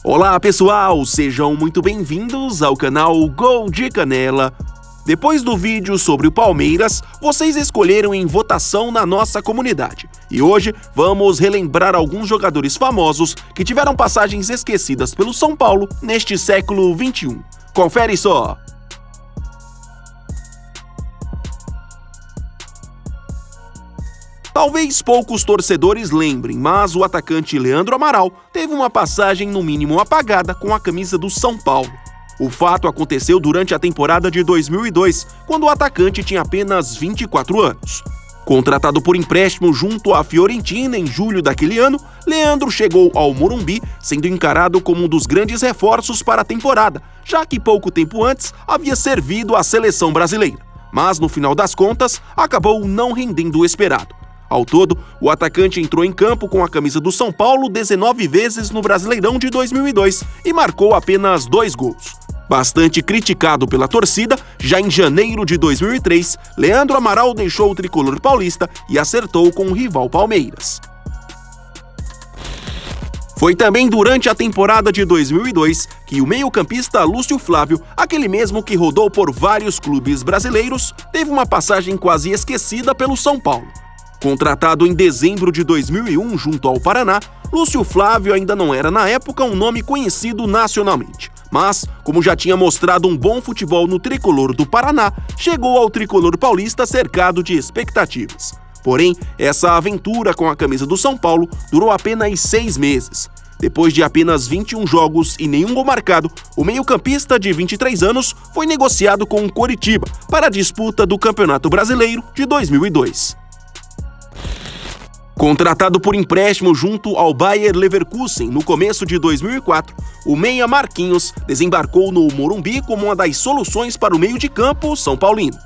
Olá pessoal, sejam muito bem-vindos ao canal Gol de Canela. Depois do vídeo sobre o Palmeiras, vocês escolheram em votação na nossa comunidade. E hoje vamos relembrar alguns jogadores famosos que tiveram passagens esquecidas pelo São Paulo neste século XXI. Confere só! Talvez poucos torcedores lembrem, mas o atacante Leandro Amaral teve uma passagem no mínimo apagada com a camisa do São Paulo. O fato aconteceu durante a temporada de 2002, quando o atacante tinha apenas 24 anos. Contratado por empréstimo junto à Fiorentina em julho daquele ano, Leandro chegou ao Morumbi sendo encarado como um dos grandes reforços para a temporada, já que pouco tempo antes havia servido à seleção brasileira. Mas no final das contas, acabou não rendendo o esperado. Ao todo, o atacante entrou em campo com a camisa do São Paulo 19 vezes no Brasileirão de 2002 e marcou apenas 2 gols. Bastante criticado pela torcida, já em janeiro de 2003, Leandro Amaral deixou o tricolor paulista e acertou com o rival Palmeiras. Foi também durante a temporada de 2002 que o meio-campista Lúcio Flávio, aquele mesmo que rodou por vários clubes brasileiros, teve uma passagem quase esquecida pelo São Paulo. Contratado em dezembro de 2001 junto ao Paraná, Lúcio Flávio ainda não era na época um nome conhecido nacionalmente. Mas, como já tinha mostrado um bom futebol no tricolor do Paraná, chegou ao tricolor paulista cercado de expectativas. Porém, essa aventura com a camisa do São Paulo durou apenas 6 meses. Depois de apenas 21 jogos e nenhum gol marcado, o meio-campista de 23 anos foi negociado com o Coritiba para a disputa do Campeonato Brasileiro de 2002. Contratado por empréstimo junto ao Bayer Leverkusen no começo de 2004, o meia Marquinhos desembarcou no Morumbi como uma das soluções para o meio de campo são paulino.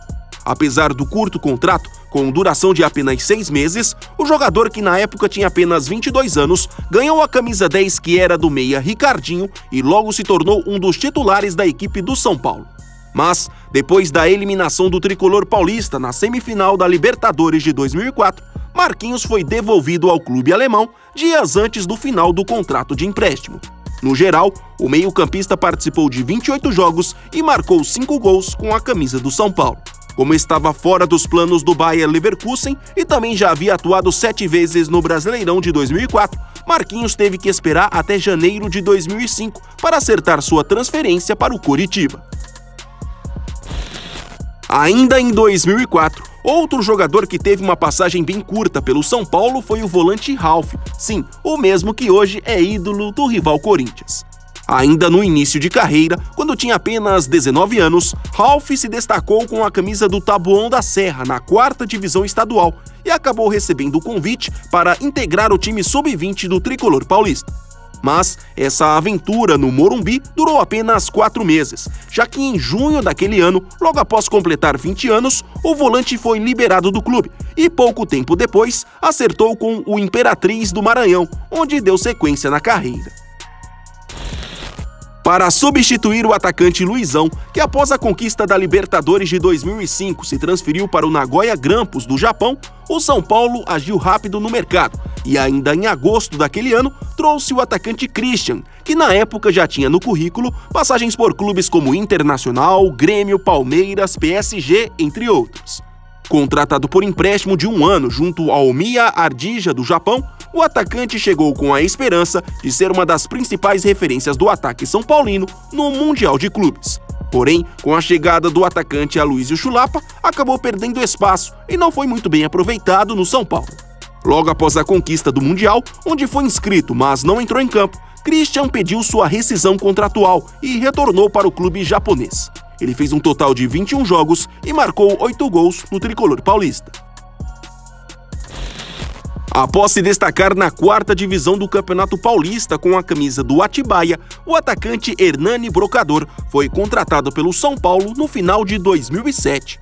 Apesar do curto contrato, com duração de apenas 6 meses, o jogador que na época tinha apenas 22 anos ganhou a camisa 10 que era do meia Ricardinho e logo se tornou um dos titulares da equipe do São Paulo. Mas, depois da eliminação do tricolor paulista na semifinal da Libertadores de 2004, Marquinhos foi devolvido ao clube alemão dias antes do final do contrato de empréstimo. No geral, o meio-campista participou de 28 jogos e marcou 5 gols com a camisa do São Paulo. Como estava fora dos planos do Bayer Leverkusen e também já havia atuado 7 vezes no Brasileirão de 2004, Marquinhos teve que esperar até janeiro de 2005 para acertar sua transferência para o Coritiba. Ainda em 2004, outro jogador que teve uma passagem bem curta pelo São Paulo foi o volante Ralf, sim, o mesmo que hoje é ídolo do rival Corinthians. Ainda no início de carreira, quando tinha apenas 19 anos, Ralf se destacou com a camisa do Taboão da Serra na 4ª divisão estadual e acabou recebendo o convite para integrar o time sub-20 do tricolor paulista. Mas essa aventura no Morumbi durou apenas 4 meses, já que em junho daquele ano, logo após completar 20 anos, o volante foi liberado do clube e pouco tempo depois acertou com o Imperatriz do Maranhão, onde deu sequência na carreira. Para substituir o atacante Luizão, que após a conquista da Libertadores de 2005 se transferiu para o Nagoya Grampus do Japão, o São Paulo agiu rápido no mercado e ainda em agosto daquele ano trouxe o atacante Christian, que na época já tinha no currículo passagens por clubes como Internacional, Grêmio, Palmeiras, PSG, entre outros. Contratado por empréstimo de 1 ano junto ao Miya Ardija do Japão, o atacante chegou com a esperança de ser uma das principais referências do ataque são paulino no Mundial de Clubes. Porém, com a chegada do atacante Aloysio Chulapa, acabou perdendo espaço e não foi muito bem aproveitado no São Paulo. Logo após a conquista do Mundial, onde foi inscrito, mas não entrou em campo, Christian pediu sua rescisão contratual e retornou para o clube japonês. Ele fez um total de 21 jogos e marcou 8 gols no tricolor paulista. Após se destacar na 4ª divisão do Campeonato Paulista com a camisa do Atibaia, o atacante Hernani Brocador foi contratado pelo São Paulo no final de 2007.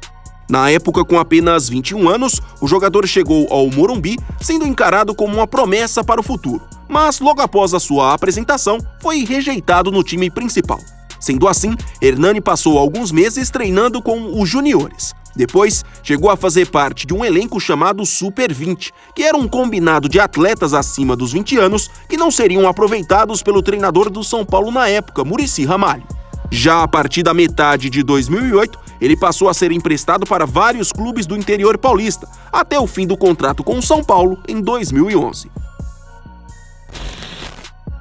Na época, com apenas 21 anos, o jogador chegou ao Morumbi sendo encarado como uma promessa para o futuro, mas logo após a sua apresentação, foi rejeitado no time principal. Sendo assim, Hernani passou alguns meses treinando com os juniores. Depois, chegou a fazer parte de um elenco chamado Super 20, que era um combinado de atletas acima dos 20 anos que não seriam aproveitados pelo treinador do São Paulo na época, Muricy Ramalho. Já a partir da metade de 2008, ele passou a ser emprestado para vários clubes do interior paulista, até o fim do contrato com o São Paulo em 2011.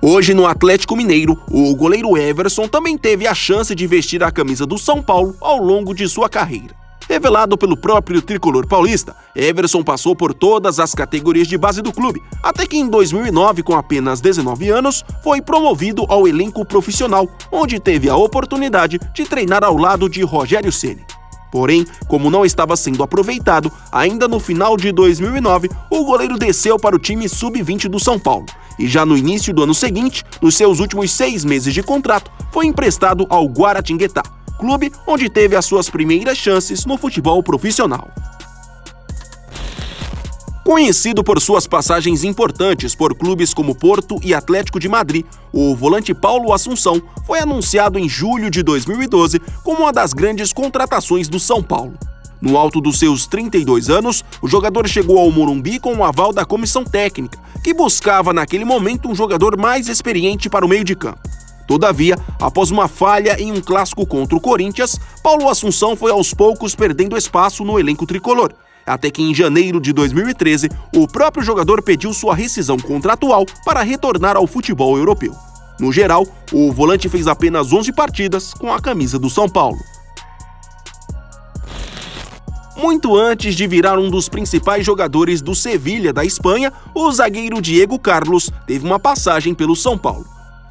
Hoje, no Atlético Mineiro, o goleiro Everson também teve a chance de vestir a camisa do São Paulo ao longo de sua carreira. Revelado pelo próprio tricolor paulista, Everson passou por todas as categorias de base do clube, até que em 2009, com apenas 19 anos, foi promovido ao elenco profissional, onde teve a oportunidade de treinar ao lado de Rogério Ceni. Porém, como não estava sendo aproveitado, ainda no final de 2009, o goleiro desceu para o time sub-20 do São Paulo, e já no início do ano seguinte, nos seus últimos 6 meses de contrato, foi emprestado ao Guaratinguetá, clube onde teve as suas primeiras chances no futebol profissional. Conhecido por suas passagens importantes por clubes como Porto e Atlético de Madrid, o volante Paulo Assunção foi anunciado em julho de 2012 como uma das grandes contratações do São Paulo. No alto dos seus 32 anos, o jogador chegou ao Morumbi com o aval da comissão técnica, que buscava naquele momento um jogador mais experiente para o meio de campo. Todavia, após uma falha em um clássico contra o Corinthians, Paulo Assunção foi aos poucos perdendo espaço no elenco tricolor, até que em janeiro de 2013, o próprio jogador pediu sua rescisão contratual para retornar ao futebol europeu. No geral, o volante fez apenas 11 partidas com a camisa do São Paulo. Muito antes de virar um dos principais jogadores do Sevilha da Espanha, o zagueiro Diego Carlos teve uma passagem pelo São Paulo.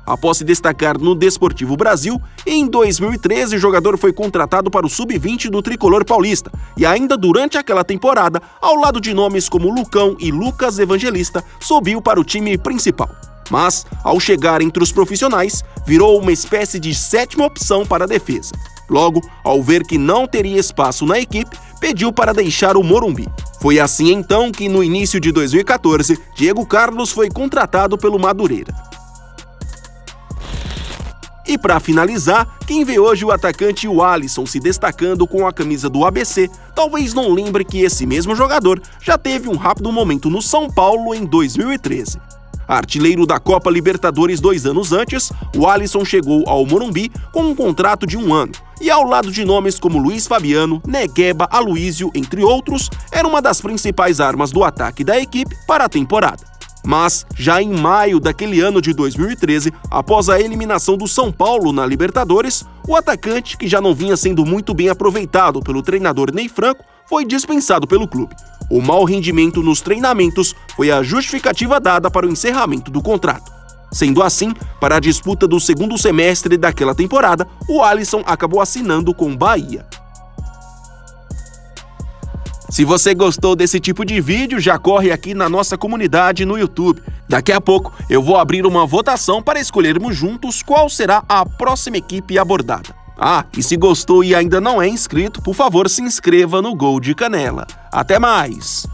Após se destacar no Desportivo Brasil, em 2013 o jogador foi contratado para o Sub-20 do tricolor paulista e ainda durante aquela temporada, ao lado de nomes como Lucão e Lucas Evangelista, subiu para o time principal. Mas, ao chegar entre os profissionais, virou uma espécie de 7ª opção para a defesa. Logo, ao ver que não teria espaço na equipe, pediu para deixar o Morumbi. Foi assim então que, no início de 2014, Diego Carlos foi contratado pelo Madureira. E para finalizar, quem vê hoje o atacante Alisson se destacando com a camisa do ABC, talvez não lembre que esse mesmo jogador já teve um rápido momento no São Paulo em 2013. Artilheiro da Copa Libertadores 2 anos antes, o Alisson chegou ao Morumbi com um contrato de 1 ano, e ao lado de nomes como Luiz Fabiano, Negueba, Aloísio, entre outros, era uma das principais armas do ataque da equipe para a temporada. Mas, já em maio daquele ano de 2013, após a eliminação do São Paulo na Libertadores, o atacante, que já não vinha sendo muito bem aproveitado pelo treinador Ney Franco, foi dispensado pelo clube. O mau rendimento nos treinamentos foi a justificativa dada para o encerramento do contrato. Sendo assim, para a disputa do segundo semestre daquela temporada, o Alisson acabou assinando com o Bahia. Se você gostou desse tipo de vídeo, já corre aqui na nossa comunidade no YouTube. Daqui a pouco eu vou abrir uma votação para escolhermos juntos qual será a próxima equipe abordada. E se gostou e ainda não é inscrito, por favor se inscreva no Gol de Canela. Até mais!